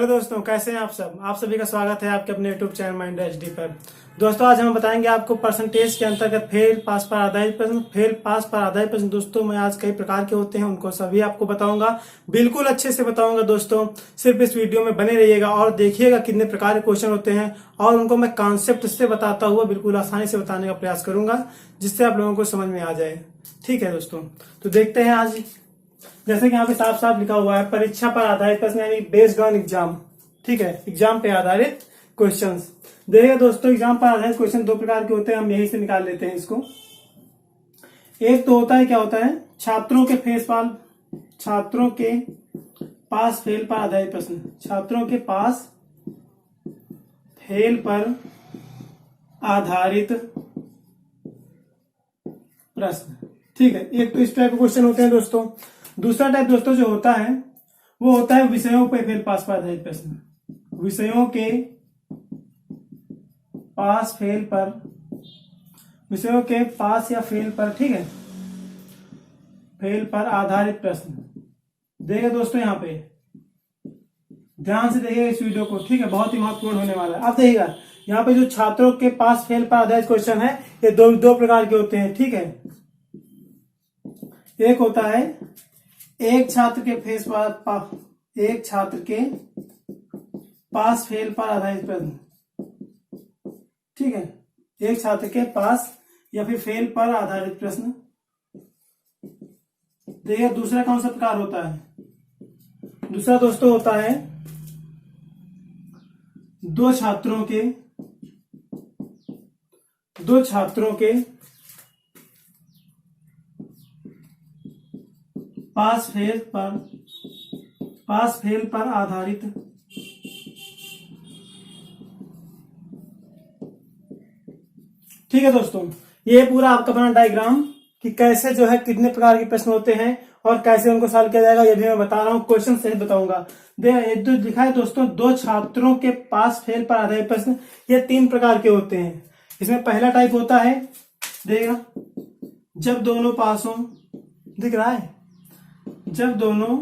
Hello दोस्तों, कैसे हैं आप सब। आप सभी का स्वागत है आपके अपने यूट्यूब चैनल माइंड एचडी पर। दोस्तों आज हम बताएंगे आपको परसेंटेज के अंतर्गत फेल पास पर आधारित प्रश्न, फेल पास पर आधारित प्रश्न। दोस्तों मैं आज कई प्रकार के होते हैं उनको सभी आपको बताऊंगा, बिल्कुल अच्छे से बताऊंगा। दोस्तों सिर्फ इस वीडियो में बने रहिएगा और देखिएगा कितने प्रकार के क्वेश्चन होते हैं और उनको मैं कॉन्सेप्ट से बताता हुआ बिल्कुल आसानी से बताने का प्रयास करूंगा, जिससे आप लोगों को समझ में आ जाए। ठीक है दोस्तों, तो देखते हैं आज। जैसे कि यहाँ पे साफ साफ लिखा हुआ है परीक्षा पर आधारित प्रश्न, यानी बेस्ड ऑन एग्जाम। ठीक है, एग्जाम पे आधारित क्वेश्चंस। देखिए दोस्तों, एग्जाम पर आधारित क्वेश्चन दो प्रकार के होते हैं, हम यही से निकाल लेते हैं इसको। एक तो होता है, क्या होता है, छात्रों के पास फेल पर आधारित प्रश्न। छात्रों के पास फेल पर आधारित प्रश्न। ठीक है, एक तो इस टाइप के क्वेश्चन होते हैं दोस्तों। दूसरा टाइप दोस्तों जो होता है वो होता है विषयों पे फेल पास पर आधारित प्रश्न। विषयों के पास फेल पर, विषयों के पास या फेल पर, ठीक है, फेल पर आधारित प्रश्न। देखिए दोस्तों, यहाँ पे ध्यान से देखिए इस वीडियो को, ठीक है, बहुत ही महत्वपूर्ण होने वाला है। अब देखिएगा यहाँ पे जो छात्रों के पास फेल पर आधारित क्वेश्चन है, ये दो प्रकार के होते हैं। ठीक है, एक होता है एक छात्र के पास फेल पर आधारित प्रश्न। ठीक है, एक छात्र के पास या फिर फेल पर आधारित प्रश्न। देखिए दूसरा कौन सा प्रकार होता है। दूसरा दोस्तों होता है दो छात्रों के पास फेल पर आधारित। ठीक है दोस्तों, ये पूरा आपका बना डायग्राम कि कैसे जो है कितने प्रकार के प्रश्न होते हैं और कैसे उनको सॉल्व किया जाएगा, ये भी मैं बता रहा हूँ, क्वेश्चन सहित बताऊंगा। जो लिखा है दोस्तों, दो छात्रों के पास फेल पर आधारित प्रश्न, ये तीन प्रकार के होते हैं। इसमें पहला टाइप होता है, देखिएगा, जब दोनों पास हो, दिख रहा है, जब दोनों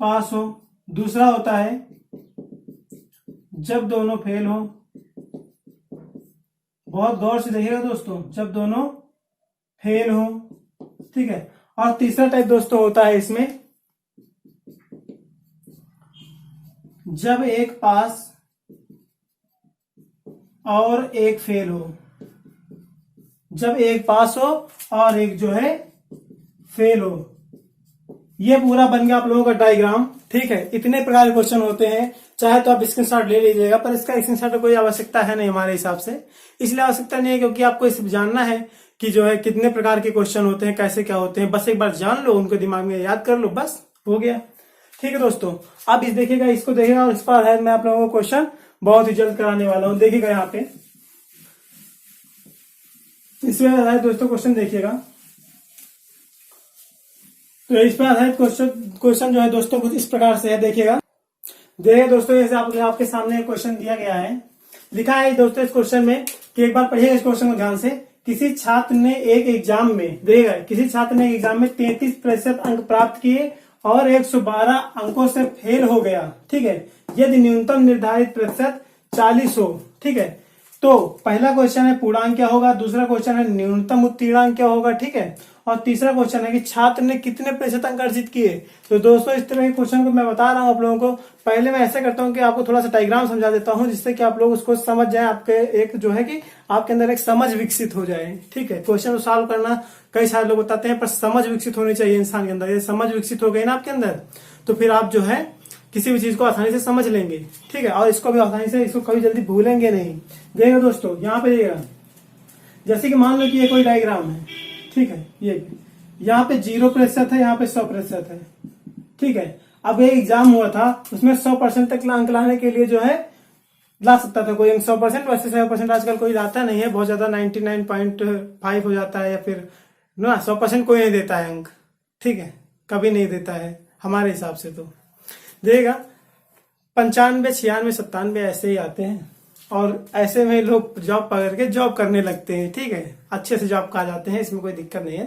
पास हो। दूसरा होता है जब दोनों फेल हो। बहुत गौर से देखिएगा दोस्तों, जब दोनों फेल हो। ठीक है, और तीसरा टाइप दोस्तों होता है इसमें, जब एक पास और एक फेल हो। जब एक पास हो और एक जो है फेल हो। ये पूरा बन गया आप लोगों का डायग्राम। ठीक है, इतने प्रकार के क्वेश्चन होते हैं, चाहे तो आप स्क्रीनशॉट ले लीजिएगा, पर इसका स्क्रीनशॉट की कोई आवश्यकता है नहीं हमारे हिसाब से। इसलिए आवश्यकता नहीं है क्योंकि आपको इस जानना है कि जो है कितने प्रकार के क्वेश्चन होते हैं, कैसे क्या होते हैं। बस एक बार जान लो, उनको दिमाग में याद कर लो, बस हो गया। ठीक है दोस्तों, अब इस देखिएगा, इसको देखिएगा, और इस पर है मैं आप लोगों को क्वेश्चन बहुत ही जल्द कराने वाला हूं। देखिएगा यहाँ पे इसमें है दोस्तों क्वेश्चन, देखिएगा। तो इस पर आधारित क्वेश्चन जो है दोस्तों कुछ इस प्रकार से है, देखिएगा। देखिए दोस्तों, जैसे आपके सामने क्वेश्चन दिया गया है, लिखा है दोस्तों इस क्वेश्चन में कि एक बार पढ़िएगा इस क्वेश्चन को ध्यान से। किसी छात्र ने एक एग्जाम में, देखिएगा, किसी छात्र ने एग्जाम में 33% अंक प्राप्त किए और 112 अंकों से फेल हो गया। ठीक है, यदि न्यूनतम निर्धारित प्रतिशत 40 हो। ठीक है, तो पहला क्वेश्चन है पूर्णांक क्या होगा, दूसरा क्वेश्चन है न्यूनतम उत्तीर्णांक क्या होगा। ठीक है, और तीसरा क्वेश्चन है कि छात्र ने कितने प्रतिशत अंक अर्जित किए। तो दोस्तों इस तरह के क्वेश्चन को मैं बता रहा हूं आप लोगों को। पहले मैं ऐसा करता हूं कि आपको थोड़ा सा डायग्राम समझा देता हूं, जिससे कि आप लोग उसको समझ जाए, आपके एक जो है कि आपके अंदर एक समझ विकसित हो जाए। ठीक है, क्वेश्चन को सॉल्व करना कई सारे लोग बताते हैं, पर समझ विकसित होनी चाहिए इंसान के अंदर। ये समझ विकसित हो गई ना आपके अंदर, तो फिर आप जो है किसी भी चीज को आसानी से समझ लेंगे। ठीक है, और इसको भी आसानी से, इसको कभी जल्दी भूलेंगे नहीं। देखिए दोस्तों, यहाँ पे देखिएगा, जैसे कि मान लो कि ये कोई डायग्राम है। ठीक है, ये यहाँ पे 0% है, यहाँ पे 100% है। ठीक है, अब ये एग्जाम हुआ था, उसमें 100% तक अंक लाने के लिए जो है ला सकता था कोई 100%, वैसे 100% आजकल कोई लाता नहीं है, बहुत ज्यादा 99.5 हो जाता है, या फिर ना 100% कोई नहीं देता है अंक। ठीक है, कभी नहीं देता है हमारे हिसाब से। तो देखिएगा 95, 96, 97 ऐसे ही आते हैं, और ऐसे में लोग जॉब पकड़ के जॉब करने लगते हैं। ठीक है, अच्छे से जॉब कहा जाते हैं, इसमें कोई दिक्कत नहीं है।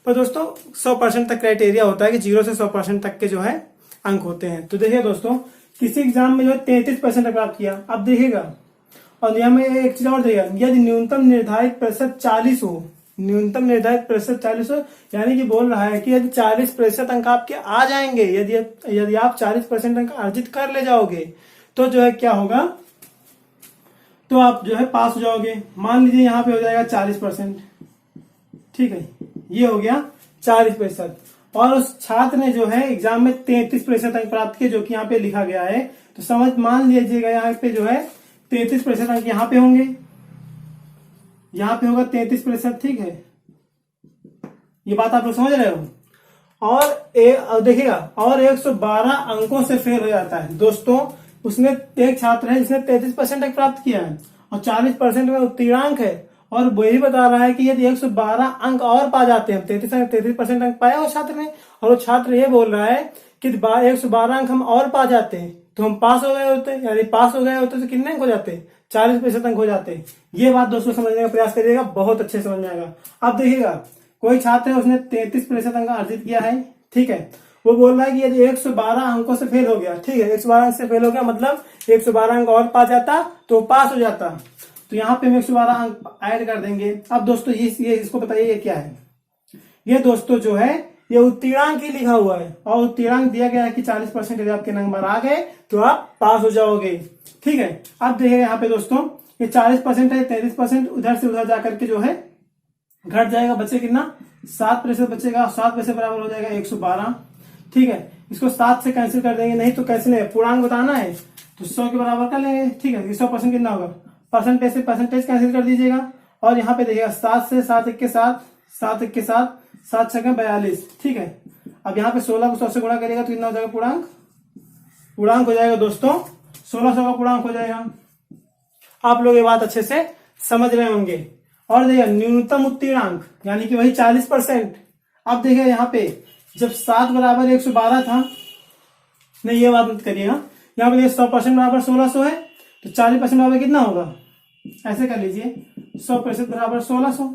पर दोस्तों 100% तक क्राइटेरिया होता है कि 0 से 100% तक के जो है अंक होते हैं। तो देखिए दोस्तों, किसी एग्जाम में जो है 33% प्राप्त किया, अब देखिएगा, और यहाँ में एक चीज और देखिएगा, यदि न्यूनतम निर्धारित प्रतिशत 40 हो, न्यूनतम निर्धारित प्रतिशत 40 हो, यानी कि बोल रहा है कि यदि 40% अंक आपके आ जाएंगे, यदि आप 40% अंक अर्जित कर ले जाओगे, तो जो है क्या होगा, तो आप जो है पास हो जाओगे। मान लीजिए यहाँ पे हो जाएगा 40%, ठीक है, ये हो गया 40%, और उस छात्र ने जो है एग्जाम में 33% अंक प्राप्त किए, जो कि यहाँ पे लिखा गया है। तो मान लीजिएगा यहाँ पे जो है 33% अंक यहाँ पे होंगे, यहाँ पे होगा 33%, ठीक है, ये बात आप लोग समझ रहे हो। और देखिएगा, और 112 अंकों से फेल हो जाता है दोस्तों। उसने एक छात्र है जिसने 33% अंक प्राप्त किया है और 40% में उत्तीर्णांक है, और वही बता रहा है कि यदि 112 अंक और पा जाते हैं, 33% अंक पाया वो छात्र ने, और वो छात्र ये बोल रहा है कि 112 अंक हम और पा जाते हैं तो हम पास हो गए होते, यानी पास हो गए होते तो कितने अंक हो जाते, 40% अंक हो जाते। ये बात दोस्तों समझने का प्रयास करिएगा, बहुत अच्छे समझ में आएगा। अब देखिएगा, कोई छात्र है उसने 33% अंक अर्जित किया है, ठीक है, वो बोल रहा है कि यदि 112 अंकों से फेल हो गया, ठीक है, 112 अंक से फेल हो गया मतलब 112 अंक और पा जाता तो पास हो जाता। तो यहाँ पे हम 112 अंक ऐड कर देंगे। अब दोस्तों ये इसको बताइए ये क्या है। ये दोस्तों जो है ये उत्तीर्णांक ही लिखा हुआ है, और उत्तीर्णांक दिया गया है कि 40% यदि आपके नंबर आ गए तो आप पास हो जाओगे, ठीक है। अब देखिए यहाँ पे दोस्तों, ये 40% है, 33% उधर से उधर जाकर के जो है घट जाएगा, बचे कितना, 7% बचेगा, 7% बराबर हो जाएगा 112, ठीक है। इसको 7 से कैंसिल कर देंगे, नहीं तो कैसे नहीं, पूर्णांक बताना है तो 100 के बराबर कर लेंगे, ठीक है। 100% कितना होगा, परसेंटेज से परसेंटेज कैंसिल कर दीजिएगा, और यहाँ पे देखिएगा 7 से 7 एक के साथ, 7 एक के साथ, 7 छक्के 42, ठीक है। अब यहाँ पे 16 को 100 से गुणा करिएगा तो कितना हो जाएगा, पूर्णांक हो जाएगा दोस्तों, 1600 का पूर्णांक हो जाएगा। आप लोग ये बात अच्छे से समझ रहे होंगे। और देखिए न्यूनतम उत्तीर्णांक यानी कि वही 40%। अब देखिए यहाँ पे जब 7 बराबर 112 था, नहीं ये बात मत करिएगा, यहाँ पे 100% बराबर 1600 है, तो 40% बराबर कितना होगा, ऐसे कर लीजिए, 100% बराबर 1600,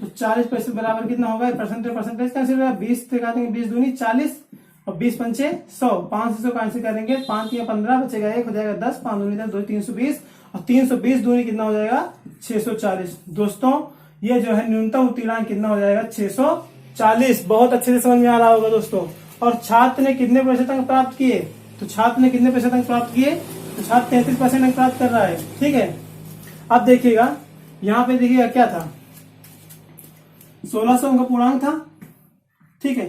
तो 40% बराबर कितना होगा, परसेंटेज कैंसिल होगा, 20 से काटेंगे, 20 दूनी 40 और 20 पंचे 100, 5 से 100 कैंसिल करेंगे, 5 या 15 बचेगा, 1 हो जाएगा 10, 5 दूनी 10, 2 320, और 320 दूनी कितना हो जाएगा, 640। दोस्तों ये जो है न्यूनतम उत्तीर्णांक कितना हो जाएगा, 640। बहुत अच्छे से समझ में आ रहा होगा दोस्तों। और छात्र ने कितने प्रतिशत अंक प्राप्त किए, तो छात्र ने कितने प्रतिशत अंक प्राप्त किए, तो छात्र 33% अंक प्राप्त कर रहा है, ठीक है। अब देखिएगा यहाँ पे देखिएगा क्या था, 1600 अंक का पूर्णांक था, ठीक है,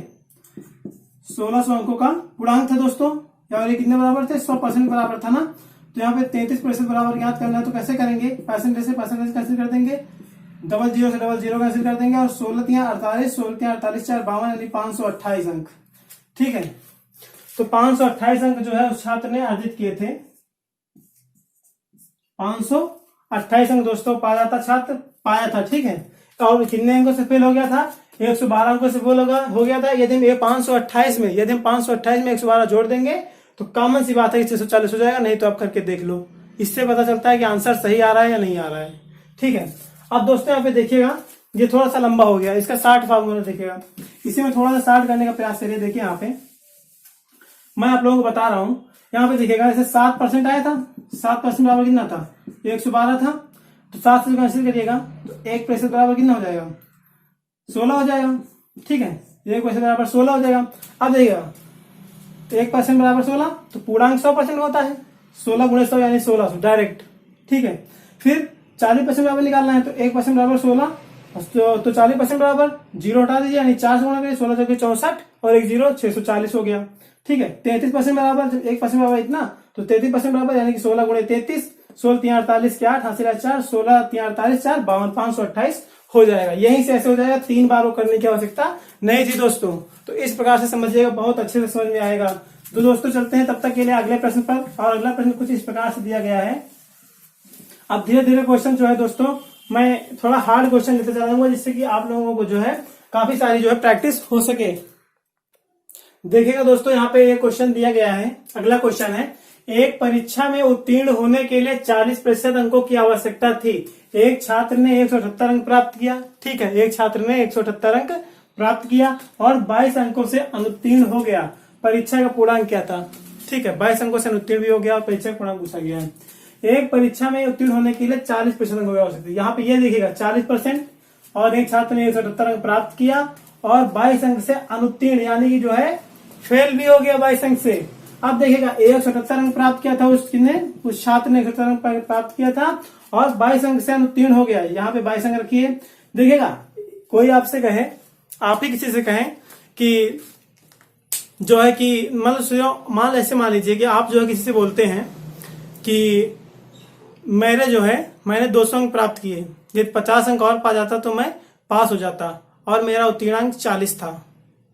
1600 अंकों का पूर्णांक था दोस्तों, और ये कितने बराबर थे, 100% बराबर था ना। तो यहाँ पे 33% बराबर याद करना है तो कैसे करेंगे, परसेंटेज से परसेंटेज कैंसिल कर देंगे, डबल जीरो से डबल जीरो कैंसिल कर देंगे, और 16 या 48, 16 या 48, 4 52 यानी 528 अंक, ठीक है। तो 528 अंक जो है उस छात्र ने अर्जित किए थे, 528 अंक दोस्तों पाया था, छात्र पाया था, ठीक है। और कितने अंकों से फेल हो गया था, 112 अंकों से फेल हो गया था। यदि हम 528 में 112 जोड़ देंगे तो कॉमन सी बात है कि 640 हो जाएगा, नहीं तो आप करके देख लो, इससे पता चलता है कि आंसर सही आ रहा है या नहीं आ रहा है, ठीक है। अब दोस्तों यहाँ पे देखिएगा, ये थोड़ा सा लंबा हो गया, इसका 60 फार्मूला देखिएगा, इसी में थोड़ा सा 60 करने का प्रयास करिए। देखिए यहाँ पे मैं आप लोगों को बता रहा हूं, यहाँ पे देखिएगा जैसे 7% आया था, 7% बराबर कितना था, 112 था, तो 7 से कैंसिल करिएगा तो 1% बराबर कितना हो जाएगा, 16 हो जाएगा, ठीक है। 1% बराबर 16 हो जाएगा। अब देखिएगा 1% बराबर 16, तो पूर्णांक 100% होता है, 16 गुणे 100 यानी 1600 डायरेक्ट, ठीक है। फिर 40% बराबर निकालना है, तो 1% बराबर 16, तो 40% बराबर 0 हटा दीजिए, यानी 4 से गुणा करिए, 16 चौके 64 और 1 0, 640 हो गया, ठीक है। 33% बराबर, जब 1% बराबर इतना, तो 33% बराबर यानी कि 16 गुणे 33, 16 3 48 के 8, हासिल 4, 16 3 48 4 52, 528 हो जाएगा। यहीं से ऐसे हो जाएगा, 3 बार वो करने की आवश्यकता नहीं थी दोस्तों। तो इस प्रकार से समझिएगा, बहुत अच्छे से समझ में आएगा। तो दोस्तों चलते हैं तब तक के लिए अगले प्रश्न पर, और अगला प्रश्न कुछ इस प्रकार से दिया गया है। अब धीरे धीरे क्वेश्चन जो है दोस्तों, मैं थोड़ा हार्ड क्वेश्चन लेते जा रहा हूँ, जिससे कि आप लोगों को जो है काफी सारी जो है प्रैक्टिस हो सके। देखिएगा दोस्तों, यहाँ पे एक क्वेश्चन दिया गया है। अगला क्वेश्चन है, एक परीक्षा में उत्तीर्ण होने के लिए 40% अंकों की आवश्यकता थी। एक छात्र ने 178 अंक प्राप्त किया, ठीक है, एक छात्र ने 178 अंक प्राप्त किया और 22 अंकों से अनुत्तीर्ण हो गया। परीक्षा का पूर्णांक क्या था। ठीक है, 22 अंकों से अनुत्तीर्ण भी हो गया और परीक्षा का पूर्णांक पूछा गया है। एक परीक्षा में उत्तीर्ण होने के लिए 40% अंक हो सकते हैं। यहाँ पे ये देखिएगा 40%, और एक छात्र ने 178 अंक प्राप्त किया और 22 अंक से अनुत्तीर्ण यानी कि जो है फेल भी हो गया 22 अंक से। अब देखिएगा 178 अंक प्राप्त किया था उस छात्र ने 178 अंक प्राप्त किया था और 22 अंक से अनुत्तीर्ण हो गया। यहाँ पे 22 अंक रखिए। देखिएगा कोई आपसे कहे, आप ही किसी से कहें कि जो है कि मतलब ऐसे मान लीजिए कि आप जो है किसी से बोलते हैं कि मैंने 200 अंक प्राप्त किए, यदि 50 अंक और पा जाता तो मैं पास हो जाता और मेरा उत्तीर्णांक 40 था,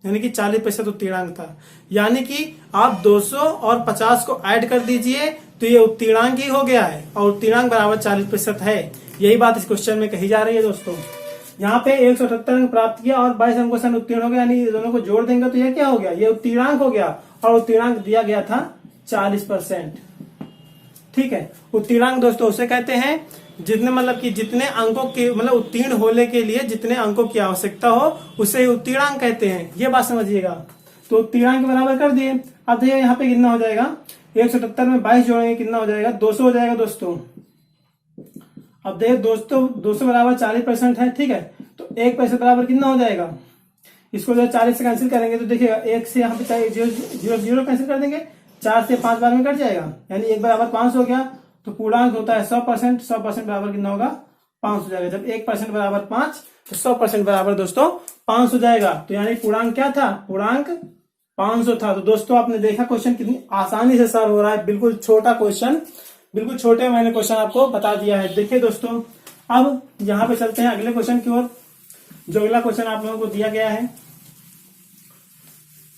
यानी कि 40% उत्तीर्णांक था। यानी कि आप 200 और 50 को ऐड कर दीजिए तो ये उत्तीर्णांक ही हो गया है और उत्तीर्णांक बराबर 40% है। यही बात इस क्वेश्चन में कही जा रही है दोस्तों। यहाँ पे 178 अंक प्राप्त किया और 22 अंकों से उत्तीर्ण हो गया, यानी दोनों को जोड़ देंगे तो ये क्या हो गया, ये उत्तीर्णांक हो गया और उत्तीर्णांक दिया गया था 40%। ठीक है, उत्तीर्णांक दोस्तों उसे कहते हैं जितने मतलब कि जितने अंकों के मतलब उत्तीर्ण होने के लिए जितने अंकों की आवश्यकता हो उसे उत्तीर्णांक कहते हैं। ये बात समझिएगा। तो उत्तीर्णांक बराबर कर दिए। अब देखिए यहाँ पे कितना हो जाएगा, 177 में 22 जोड़ेंगे कितना हो जाएगा, 200 हो जाएगा दोस्तों। अब देखिए दोस्तों 200 बराबर 40% है। ठीक है, तो 1% बराबर कितना हो जाएगा, इसको जो 40 से कैंसिल करेंगे तो देखिएगा 1 से यहाँ पे 0 कैंसिल कर देंगे, 4 से 5 बार में कट जाएगा, यानी 1 बराबर 5 हो गया। तो पूर्णांक होता है 100%, 100% बराबर कितना होगा, 5 हो जाएगा। जब 1% बराबर 5 तो 100% बराबर दोस्तों 5 हो जाएगा। तो यानी पूर्णांक क्या था, पूर्णांक 500 था। तो दोस्तों आपने देखा क्वेश्चन कितनी आसानी से सॉल्व हो रहा है, बिल्कुल छोटा क्वेश्चन, बिल्कुल छोटे मैंने क्वेश्चन आपको बता दिया है। देखिए दोस्तों अब यहाँ पे चलते हैं अगले क्वेश्चन की ओर। जो अगला क्वेश्चन आप लोगों को दिया गया है,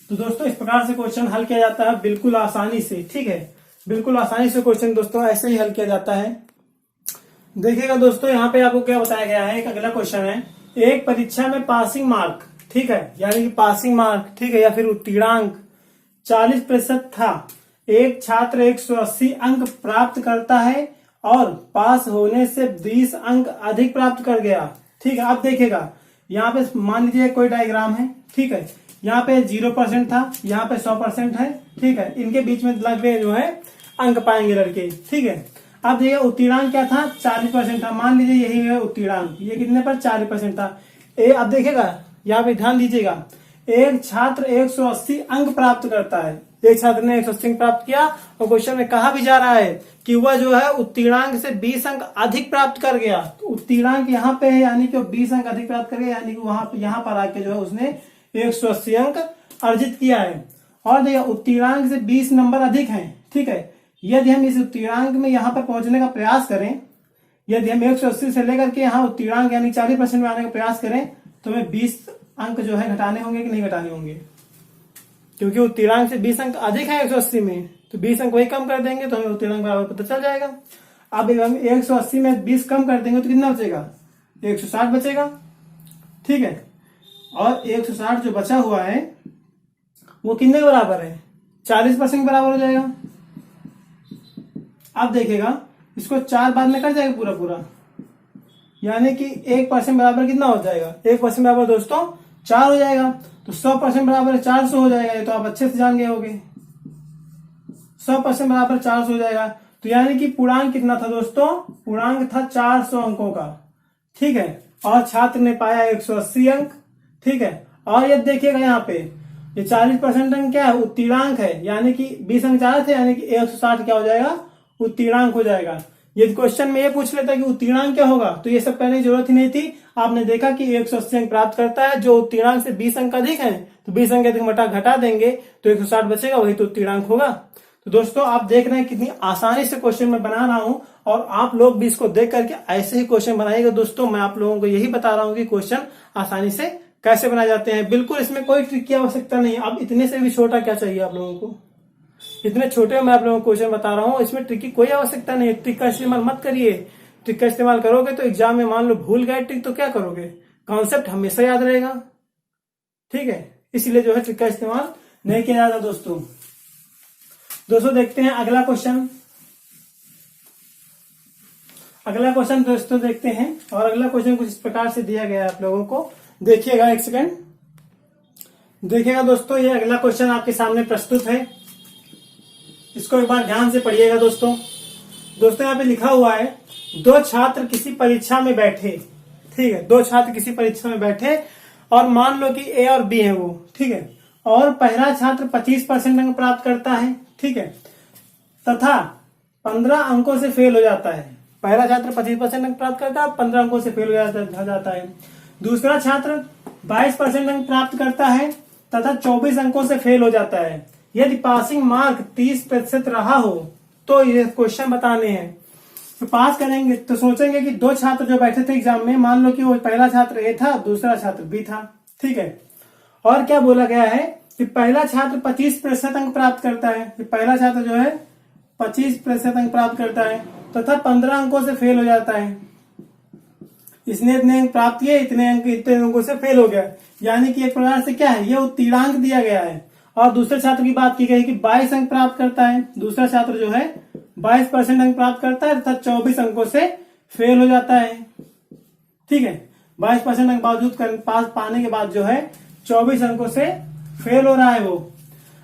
तो दोस्तों इस प्रकार से क्वेश्चन हल किया जाता है बिल्कुल आसानी से। ठीक है, बिल्कुल आसानी से क्वेश्चन दोस्तों ऐसे ही हल किया जाता है। देखिएगा दोस्तों यहाँ पे आपको क्या बताया गया है, एक अगला क्वेश्चन है, एक परीक्षा में पासिंग मार्क, ठीक है, यानी कि पासिंग मार्क, ठीक है, या फिर उत्तीर्णांक 40% था। एक छात्र 180 अंक प्राप्त करता है और पास होने से 20 अंक अधिक प्राप्त कर गया। ठीक है, अब देखिएगा यहाँ पे मान लीजिए कोई डायग्राम है। ठीक है, यहाँ पे 0% था, यहाँ पे 100% है। ठीक है, इनके बीच में लगे जो है अंक पाएंगे लड़के। ठीक है, अब देखिए उत्तीर्णांक क्या था, 40% था। मान लीजिए यही है उत्तीर्णांक, ये कितने पर 40% था। अब देखिएगा यहाँ पे ध्यान दीजिएगा, एक छात्र 180 अंक प्राप्त करता है। एक छात्र ने 180 अंक प्राप्त किया और क्वेश्चन में कहा भी जा रहा है कि वह जो है उत्तीर्णांक से 20 अंक अधिक प्राप्त कर गया। तो उत्तीर्णांक यहाँ पे है, यानी कि 20 अंक अधिक प्राप्त कर गया, यानी कि वहां यहाँ पर आके जो है उसने 180 अंक अर्जित किया है। और देखिए उत्तीर्णांक से 20 नंबर अधिक हैं। ठीक है, यदि हम इस उत्तीर्णांक में यहाँ पर पहुंचने का प्रयास करें, यदि हम 180 से लेकर के यहाँ उत्तीर्णांक यानी 40% में आने का प्रयास करें तो हमें 20 अंक जो है घटाने होंगे कि नहीं घटाने होंगे, क्योंकि उत्तीर्णांक से 20 अंक अधिक है 180 में, तो 20 अंक वही कम कर देंगे तो हमें उत्तीर्णांक बराबर पता चल जाएगा। अब हम 180 में 20 कम कर देंगे तो कितना बचेगा, 160 बचेगा। ठीक है, और 160 जो बचा हुआ है वो कितने के बराबर है, 40% बराबर हो जाएगा। अब देखिएगा इसको 4 बार में कट जाएगा पूरा पूरा, यानी कि 1% बराबर कितना हो जाएगा, 1% बराबर दोस्तों 4 हो जाएगा। तो 100% बराबर 400 हो जाएगा, ये तो आप अच्छे से जान गए होंगे। 100% बराबर 400 हो जाएगा। तो यानी कि पूर्णांक कितना था दोस्तों, पूर्णांक था 400 अंकों का। ठीक है, और छात्र ने पाया 180 अंक। ठीक है, और ये देखिएगा यहाँ पे ये 40% अंक क्या है, उत्तीर्णांक है, यानी कि 20 अंक चाहे थे, यानी कि 160 क्या हो जाएगा, उत्तीर्णांक हो जाएगा। यदि क्वेश्चन में ये पूछ लेता कि उत्तीर्णांक क्या होगा तो ये सब करने की जरूरत ही नहीं थी। आपने देखा कि 180 अंक प्राप्त करता है, जो उत्तीर्णांक से 20 अंक अधिक है, तो 20 अंक अधिक घटा देंगे तो 160 बचेगा, वही तो उत्तीर्णांक होगा। तो दोस्तों आप देख रहे हैं कितनी आसानी से क्वेश्चन मैं बना रहा हूं, और आप लोग भी इसको देख करके ऐसे ही क्वेश्चन बनाइएगा। दोस्तों मैं आप लोगों को यही बता रहा हूं कि क्वेश्चन आसानी से कैसे बनाए जाते हैं, बिल्कुल इसमें कोई ट्रिक की आवश्यकता नहीं है। अब इतने से भी छोटा क्या चाहिए आप लोगों को, इतने छोटे मैं आप लोगों को क्वेश्चन बता रहा हूं, इसमें ट्रिक की कोई आवश्यकता नहीं है। ट्रिक का इस्तेमाल मत करिए, ट्रिक का इस्तेमाल करोगे तो एग्जाम में मान लो भूल गए ट्रिक तो क्या करोगे, कॉन्सेप्ट हमेशा याद रहेगा। ठीक है, इसलिए जो है ट्रिक का इस्तेमाल नहीं किया जाता दोस्तों। दोस्तों देखते हैं अगला क्वेश्चन। अगला क्वेश्चन दोस्तों देखते हैं, और अगला क्वेश्चन कुछ इस प्रकार से दिया गया है आप लोगों को, देखिएगा एक सेकेंड। देखिएगा दोस्तों, ये अगला क्वेश्चन आपके सामने प्रस्तुत है, इसको एक बार ध्यान से पढ़िएगा दोस्तों। दोस्तों यहाँ पे लिखा हुआ है, दो छात्र किसी परीक्षा में बैठे, ठीक है, दो छात्र किसी परीक्षा में बैठे और मान लो कि ए और बी है वो, ठीक है, और पहला छात्र 25% अंक प्राप्त करता है, ठीक है, तथा 15 अंकों से फेल हो जाता है। पहला छात्र 25% अंक प्राप्त करता है, 15 अंकों से फेल हो जाता है। दूसरा छात्र 22% अंक प्राप्त करता है तथा 24 अंकों से फेल हो जाता है। यदि पासिंग मार्क 30% रहा हो तो ये क्वेश्चन बताने हैं। तो पास करेंगे तो सोचेंगे कि दो छात्र जो बैठे थे एग्जाम में, मान लो कि वो पहला छात्र ए था, दूसरा छात्र बी था, ठीक है, और क्या बोला गया है कि पहला छात्र 25% अंक प्राप्त करता है, कि पहला छात्र जो है 25% अंक प्राप्त करता है तथा 15 अंकों से फेल हो जाता है। इसने इतने अंक प्राप्त किए, इतने अंकों से फेल हो गया, यानी कि एक प्रकार से क्या है, ये उत्तीर्णांक दिया गया है। और दूसरे छात्र की बात की गई कि 22 अंक प्राप्त करता है, दूसरा छात्र जो है 22% अंक प्राप्त करता है तथा 24 अंकों से फेल हो जाता है, ठीक है, 22% अंक बावजूद पास पाने के बाद जो है 24 अंकों से फेल हो रहा है वो।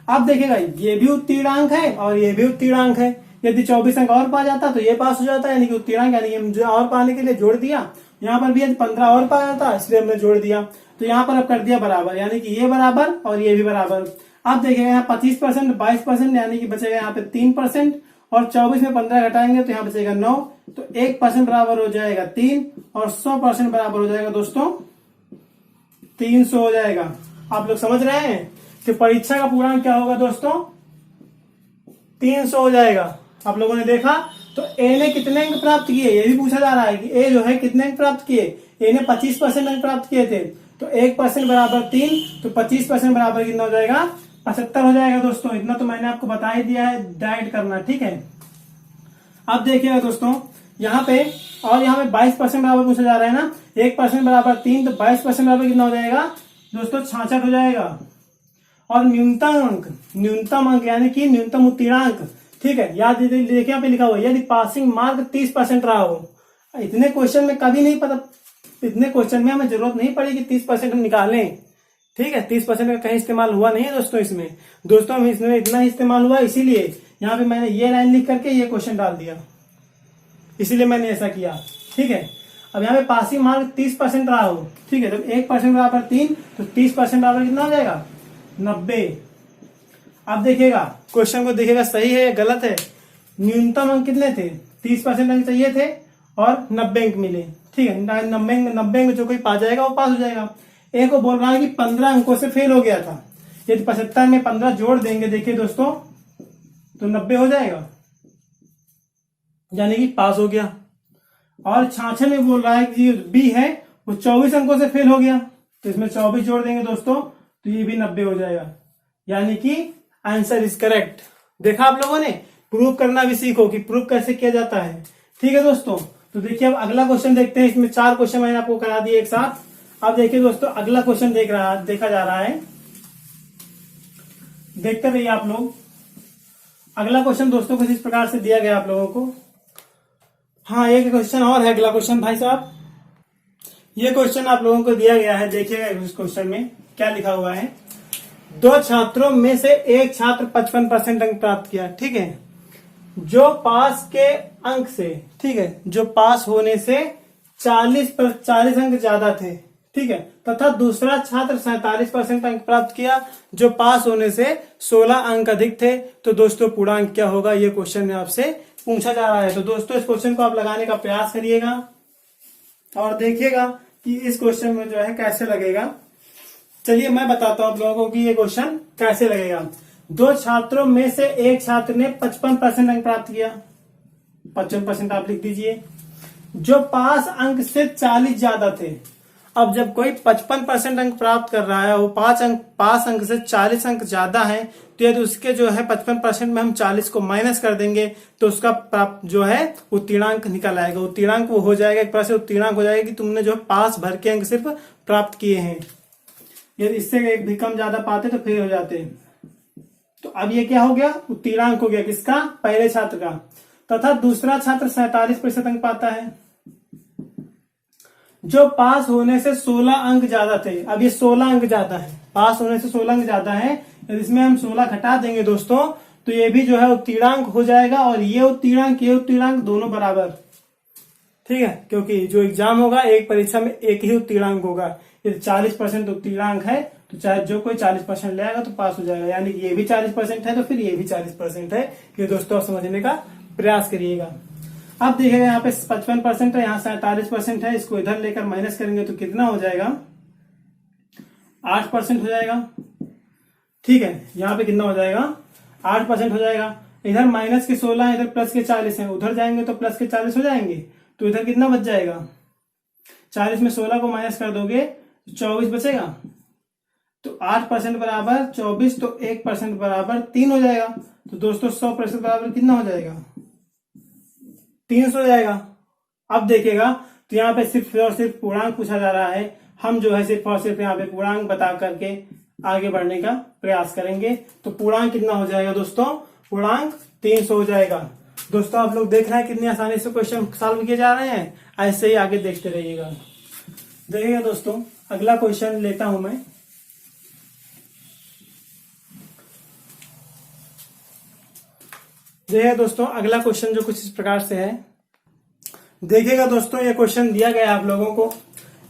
अब देखिएगा, ये भी उत्तीर्णांक है और ये भी उत्तीर्णांक है। यदि 24 अंक और पा जाता तो ये पास हो जाता है, यानी कि उत्तीर्णांक, यानी कि और पाने के लिए जोड़ दिया। यहाँ पर भी यदि 15 और पा जाता इसलिए हमने जोड़ दिया, तो यहाँ पर अब कर दिया बराबर, यानी कि ये बराबर और ये भी बराबर। अब देखिएगा यहाँ 25%, 22%, यानी कि बचेगा यहाँ पे 3%, और 24 में 15 घटाएंगे तो यहाँ बचेगा 9, तो 1% बराबर हो जाएगा 3, और 100% बराबर हो जाएगा दोस्तों 300 हो जाएगा। आप लोग समझ रहे हैं कि परीक्षा का पूर्णांक क्या होगा दोस्तों, 300 हो जाएगा। आप लोगों ने देखा तो ए ने कितने अंक प्राप्त किए, ये भी पूछा जा रहा है कि ए जो है कितने अंक प्राप्त किए। ए ने 25% अंक प्राप्त किए थे, तो 1% बराबर 3, तो 25% बराबर कितना हो जाएगा, 75 हो जाएगा दोस्तों। इतना तो मैंने आपको बता ही दिया है, डाइट करना, ठीक है। अब देखिएगा दोस्तों, यहाँ पे और यहाँ पे 22% बराबर पूछा जा रहा है ना, 1% बराबर 3, तो 22% बराबर कितना हो जाएगा दोस्तों, 66 हो जाएगा। और न्यूनतम अंक यानी कि न्यूनतम उत्तीर्णांक, ठीक है, याद देखिए यहाँ पे लिखा हुआ है, यदि पासिंग मार्क 30% रहा हो। इतने क्वेश्चन में कभी नहीं पता, इतने क्वेश्चन में हमें जरूरत नहीं पड़ी कि 30% हम निकालें, ठीक है, 30% का कहीं इस्तेमाल हुआ नहीं है दोस्तों। इसमें इतना ही इस्तेमाल हुआ, इसीलिए यहाँ पे मैंने ये लाइन लिख करके ये क्वेश्चन डाल दिया, इसीलिए मैंने ऐसा किया, ठीक है। अब यहाँ पे पासिंग मार्क 30% रहा हो, ठीक है, तो 1% बराबर 3, तो 30% बराबर कितना हो जाएगा, 90। अब देखिएगा क्वेश्चन को, देखिएगा सही है या गलत है। न्यूनतम अंक कितने थे, 30% अंक चाहिए थे और 90 अंक मिले, ठीक है, 90 अंक जो कोई पा जाएगा वो पास हो जाएगा। ए को बोल रहा है कि 15 अंकों से फेल हो गया था, यदि 75 में 15 जोड़ देंगे देखिए दोस्तों तो 90 हो जाएगा, यानी कि पास हो गया। और 66 में बोल रहा है कि बी है वो 24 अंकों से फेल हो गया, तो इसमें 24 जोड़ देंगे दोस्तों तो ये भी 90 हो जाएगा, यानी कि आंसर इज करेक्ट। देखा आप लोगों ने, प्रूव करना भी सीखो कि प्रूव कैसे किया जाता है, ठीक है दोस्तों। तो देखिए अब अगला क्वेश्चन देखते हैं, इसमें 4 क्वेश्चन मैंने आपको करा दिए एक साथ। अब देखिए दोस्तों अगला क्वेश्चन देखा जा रहा है, देखते रहिए आप लोग। अगला क्वेश्चन दोस्तों कुछ इस प्रकार से दिया गया आप लोगों को। हाँ, एक क्वेश्चन और है, अगला क्वेश्चन भाई साहब, ये क्वेश्चन आप लोगों को दिया गया है। देखिएगा इस क्वेश्चन में क्या लिखा हुआ है, दो छात्रों में से एक छात्र 55% अंक प्राप्त किया, ठीक है, जो पास के अंक से, ठीक है, जो पास होने से 40 अंक ज्यादा थे, ठीक है, तथा दूसरा छात्र 47% अंक प्राप्त किया, जो पास होने से 16 अंक अधिक थे। तो दोस्तों पूर्णांक क्या होगा, ये क्वेश्चन आपसे पूछा जा रहा है। तो दोस्तों इस क्वेश्चन को आप लगाने का प्रयास करिएगा और देखिएगा कि इस क्वेश्चन में जो है कैसे लगेगा। चलिए मैं बताता हूं आप लोगों को कि ये क्वेश्चन कैसे लगेगा। दो छात्रों में से एक छात्र ने 55% अंक प्राप्त किया, 55% आप लिख दीजिए, जो पास अंक से 40 ज्यादा थे। अब जब कोई 55% अंक प्राप्त कर रहा है, वो पास अंक से 40 अंक ज्यादा है, तो यदि उसके जो है 55% में हम 40 को माइनस कर देंगे तो उसका प्राप्त जो है उत्तीर्णांक निकल आएगा। उत्तीर्णांक वो हो जाएगा, एक प्रकार से उत्तीर्णांक हो जाएगा कि तुमने जो पास भर के अंक सिर्फ प्राप्त किए हैं। यदि इससे एक भी कम ज्यादा पाते तो फेल हो जाते। तो अब ये क्या हो गया, उत्तीर्णांक हो गया किसका, पहले छात्र का, तथा दूसरा छात्र 47% अंक पाता है। जो पास होने से 16 अंक ज्यादा थे। अब ये 16 अंक ज्यादा है, पास होने से 16 अंक ज्यादा है, इसमें हम 16 घटा देंगे दोस्तों तो ये भी जो है उत्तीर्णांक हो जाएगा, और ये उत्तीर्णांक दोनों बराबर, ठीक है, क्योंकि जो एग्जाम होगा एक परीक्षा में एक ही उत्तीर्णांक होगा। यदि 40% उत्तीर्णांक है तो चाहे जो कोई 40% ले आएगा तो पास हो जाएगा, यानी कि ये भी 40% है तो फिर ये भी 40% है। ये दोस्तों समझने का प्रयास करिएगा। अब देखिएगा यहाँ पे 55% है, यहाँ 47% है, इसको इधर लेकर माइनस करेंगे तो कितना हो जाएगा, 8% हो जाएगा, ठीक है। यहाँ पे कितना हो जाएगा, 8% हो जाएगा। इधर माइनस के 16 इधर प्लस के 40 है, उधर जाएंगे तो प्लस के 40 हो जाएंगे, तो इधर कितना बच जाएगा, 40 में 16 को माइनस कर दोगे तो 24 बचेगा। तो 8% बराबर 24, तो 1% बराबर 3 हो जाएगा। तो दोस्तों 100% बराबर कितना हो जाएगा, 300 हो जाएगा। अब देखिएगा तो यहाँ पे सिर्फ और सिर्फ पूर्णांक पूछा जा रहा है, हम जो है सिर्फ और सिर्फ यहाँ पे पूर्णांक बता करके आगे बढ़ने का प्रयास करेंगे। तो पूर्णांक कितना हो जाएगा दोस्तों, पूर्णांक 300 हो जाएगा। दोस्तों आप लोग देख रहे हैं कितनी आसानी से क्वेश्चन सॉल्व किए जा रहे हैं, ऐसे ही आगे देखते रहिएगा। देखिएगा दोस्तों अगला क्वेश्चन लेता हूं मैं। देखिए दोस्तों अगला क्वेश्चन जो कुछ इस प्रकार से है। देखिएगा दोस्तों ये क्वेश्चन दिया गया है आप लोगों को,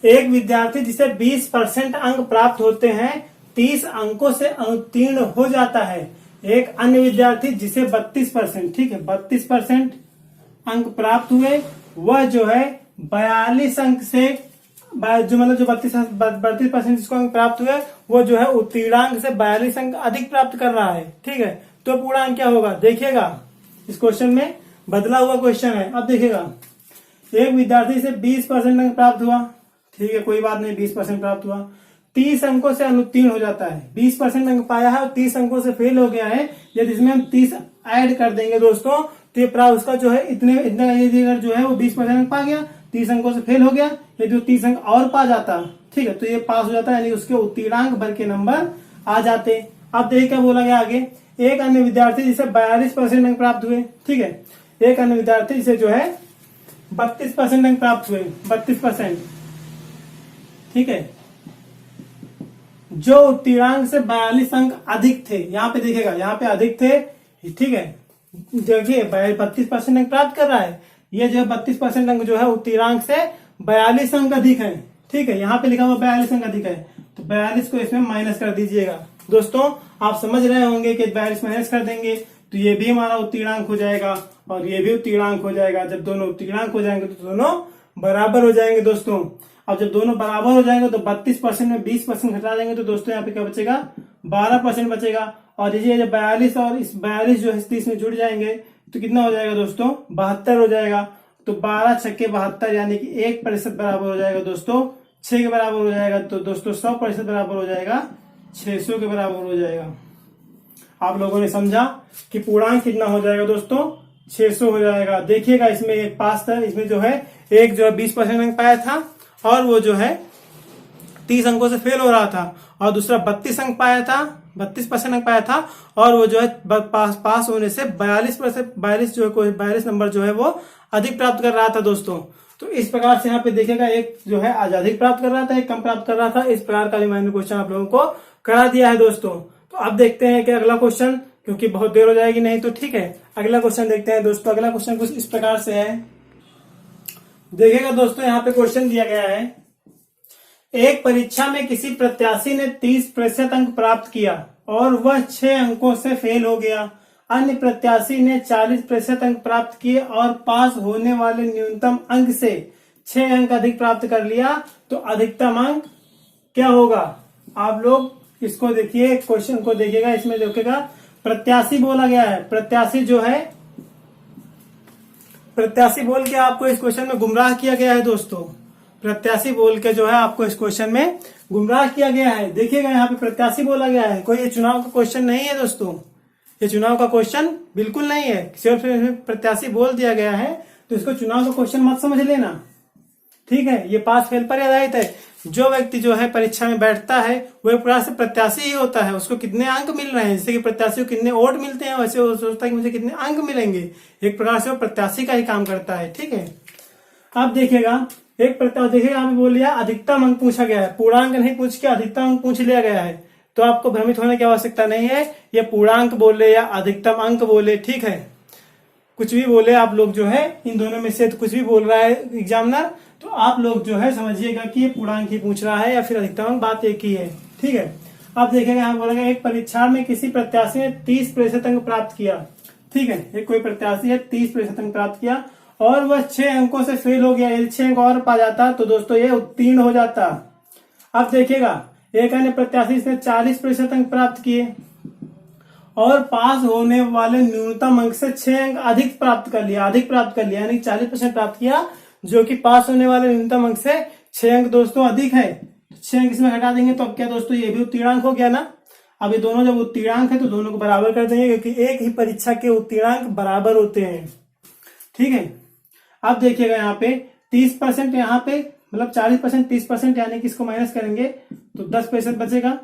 एक विद्यार्थी जिसे 20% अंक प्राप्त होते हैं 30 अंकों से उत्तीर्ण हो जाता है। एक अन्य विद्यार्थी जिसे 32%, ठीक है, 32% अंक प्राप्त हुए, वह जो है 42 अंक से जो मतलब जो 32% जिसको अंक प्राप्त हुए वो जो है उत्तीर्णांक से 42 अंक अधिक प्राप्त कर रहा है, ठीक है। तो पूर्णांक क्या होगा, देखिएगा इस क्वेश्चन में बदला हुआ क्वेश्चन है। अब देखिएगा एक विद्यार्थी से 20% अंक प्राप्त हुआ, ठीक है, कोई बात नहीं, 20% प्राप्त हुआ, 30 अंकों से अनुत्तीर्ण हो जाता है। 20% अंक पाया है और 30 अंकों से फेल हो गया है। यदि इसमें हम 30 ऐड कर देंगे दोस्तों तो ये प्राप्त उसका जो है इतना यदि अगर जो है वो 20% अंक पा गया, 30 अंकों से फेल हो गया, यदि वो 30 अंक और पा जाता, ठीक है, तो ये पास हो जाता है, यानी उसके उत्तीर्णांक भर के नंबर आ जाते। अब देखिए क्या बोला गया आगे, एक अन्य विद्यार्थी जिसे 42% अंक प्राप्त हुए, ठीक है, एक अन्य विद्यार्थी जिसे जो है 32% अंक प्राप्त हुए, 32%, ठीक है, जो उत्तीर्णांक से 42 अंक अधिक थे। यहाँ पे देखिएगा यहाँ पे अधिक थे, ठीक है, देखिए 32% अंक प्राप्त कर रहा है, ये जो है 32% अंक जो है उत्तीर्णांक से 42 अंक अधिक है, ठीक है, यहाँ पे लिखा हुआ 42 अंक अधिक है, तो 42 को इसमें माइनस कर दीजिएगा। दोस्तों आप समझ रहे होंगे कि 42 माइनस कर देंगे तो ये भी हमारा उत्तीर्णांक हो जाएगा और ये भी उत्तीर्णांक हो जाएगा। जब दोनों उत्तीर्णांक हो जाएंगे तो दोनों बराबर हो जाएंगे दोस्तों। अब जब दोनों बराबर हो जाएंगे तो 32% में 20% घटा देंगे तो दोस्तों यहाँ पे क्या बचेगा, 12% बचेगा। और ये जब 42 और इस 42 जो है 30 में जुड़ जाएंगे तो कितना हो जाएगा दोस्तों, 72 हो जाएगा। तो 12 छक्के 72 यानी कि 1% बराबर हो जाएगा दोस्तों, 6 के बराबर हो जाएगा। तो दोस्तों 100% बराबर हो जाएगा, 600 के बराबर हो जाएगा। आप लोगों ने समझा कि पूर्णांक कितना हो जाएगा दोस्तों, 600 हो जाएगा। देखिएगा इसमें एक पास था, इसमें जो है एक जो है 20% अंक पाया था और वो जो है 30 अंकों से फेल हो रहा था, और दूसरा 32 अंक पाया था, 32% अंक पाया था और वो जो है पास होने से 42 नंबर जो है वो अधिक प्राप्त कर रहा था दोस्तों। तो इस प्रकार से यहाँ पे देखेगा एक जो है आज अधिक प्राप्त कर रहा था, एक कम प्राप्त कर रहा था। इस प्रकार का भी मैंने क्वेश्चन आप लोगों को करा दिया है दोस्तों। तो अब देखते हैं कि अगला क्वेश्चन, क्योंकि बहुत देर हो जाएगी नहीं तो ठीक है, अगला क्वेश्चन देखते हैं दोस्तों। अगला क्वेश्चन कुछ इस प्रकार से है, देखिएगा दोस्तों यहाँ पे क्वेश्चन दिया गया है, एक परीक्षा में किसी प्रत्याशी ने 30% अंक प्राप्त किया और वह 6 अंकों से फेल हो गया। अन्य प्रत्याशी ने 40% अंक प्राप्त किए और पास होने वाले न्यूनतम अंक से 6 अंक अधिक प्राप्त कर लिया, तो अधिकतम अंक क्या होगा। आप लोग इसको देखिए, क्वेश्चन को देखिएगा, इसमें देखिएगा प्रत्याशी बोला गया है, प्रत्याशी जो है प्रत्याशी बोल के आपको इस क्वेश्चन में गुमराह किया गया है दोस्तों। प्रत्याशी बोल के जो है आपको इस क्वेश्चन में गुमराह किया गया है। देखिएगा यहाँ पे प्रत्याशी बोला गया है, कोई ये चुनाव का क्वेश्चन नहीं है दोस्तों, ये चुनाव का क्वेश्चन बिल्कुल नहीं है। सिर्फ प्रत्याशी बोल दिया गया है तो इसको चुनाव का क्वेश्चन मत समझ लेना, ठीक है। ये पास फेल पर आधारित है। जो व्यक्ति जो है परीक्षा में बैठता है वह एक प्रकार से प्रत्याशी ही होता है। उसको कितने अंक मिल रहे हैं, जैसे कि प्रत्याशी को कितने वोट मिलते हैं वैसे वो सोचता है कि मुझे कितने अंक मिलेंगे। एक प्रकार से वो प्रत्याशी का ही काम करता है, ठीक है। अब देखिएगा एक प्रत्याशी देखिए यहाँ पे बोल लिया अधिकतम अंक पूछा गया है, पूर्णांक नहीं पूछ के अधिकतम अंक पूछ लिया गया है। तो आपको भ्रमित होने की आवश्यकता नहीं है, ये पूर्णांक बोले या अधिकतम अंक बोले, ठीक है, कुछ भी बोले आप लोग जो है इन दोनों में से तो कुछ भी बोल रहा है एग्जामिनर, तो आप लोग जो है समझिएगा कि ये पूर्णांक ही पूछ रहा है या फिर अधिकतम अंक, बात एक ही है, ठीक है। अब देखेंगे यहाँ बोलेगा एक परीक्षा में किसी प्रत्याशी ने 30% अंक प्राप्त किया, ठीक है, एक कोई प्रत्याशी है 30% अंक प्राप्त किया और वह 6 अंकों से फेल हो गया, 6 अंक और पा जाता तो दोस्तों ये उत्तीर्ण हो जाता। अब देखिएगा एक अन्य प्रत्याशी इसने 40% अंक प्राप्त किए और पास होने वाले न्यूनतम अंक से 6 अंक अधिक प्राप्त कर लिया, यानी 40% प्राप्त किया, जो कि पास होने वाले न्यूनतम अंक से 6 अंक दोस्तों अधिक है। 6 अंक इसमें घटा देंगे तो अब क्या दोस्तों, ये भी उत्तीर्णांक हो गया ना। अब ये दोनों जब उत्तीर्णांक है तो दोनों को बराबर कर देंगे, क्योंकि एक ही परीक्षा के उत्तीर्णांक बराबर होते हैं, ठीक है। अब देखिएगा यहाँ पे 30% यहाँ पे मतलब 40% 30%, यानी कि इसको माइनस करेंगे तो 10% बचेगा।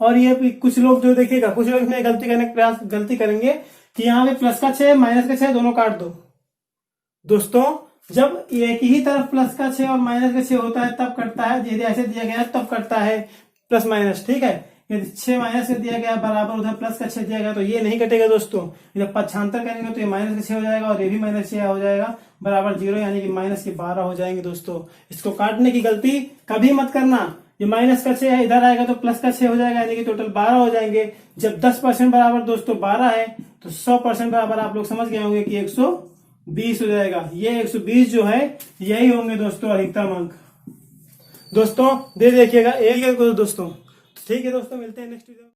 और ये कुछ लोग जो देखिएगा, कुछ लोग इसमें गलती करेंगे कि यहाँ पे प्लस का 6 माइनस का 6 दोनों काट दो। दोस्तों जब एक ही तरफ प्लस का 6 और माइनस का 6 होता है तब कटता है, यदि ऐसे दिया गया है तब कटता है प्लस माइनस, ठीक है। यदि 6 माइनस का दिया गया बराबर उधर प्लस का 6 दिया गया तो ये नहीं कटेगा दोस्तों। जब पक्षांतर करेंगे तो ये माइनस का 6 हो जाएगा और ये भी माइनस 6 हो जाएगा, बराबर 0, यानी कि माइनस के 12 हो जाएंगे दोस्तों। इसको काटने की गलती कभी मत करना। ये माइनस का 6 है, इधर आएगा तो प्लस का 6 हो जाएगा, यानी कि टोटल 12 हो जाएंगे। जब 10% बराबर दोस्तों 12 है तो 100% बराबर आप लोग समझ गए होंगे कि 120 हो जाएगा। ये 120 जो है यही होंगे दोस्तों अधिकतम अंक। दोस्तों दे देखिएगा एक दोस्तों, ठीक है दोस्तों, मिलते हैं नेक्स्ट वीडियो।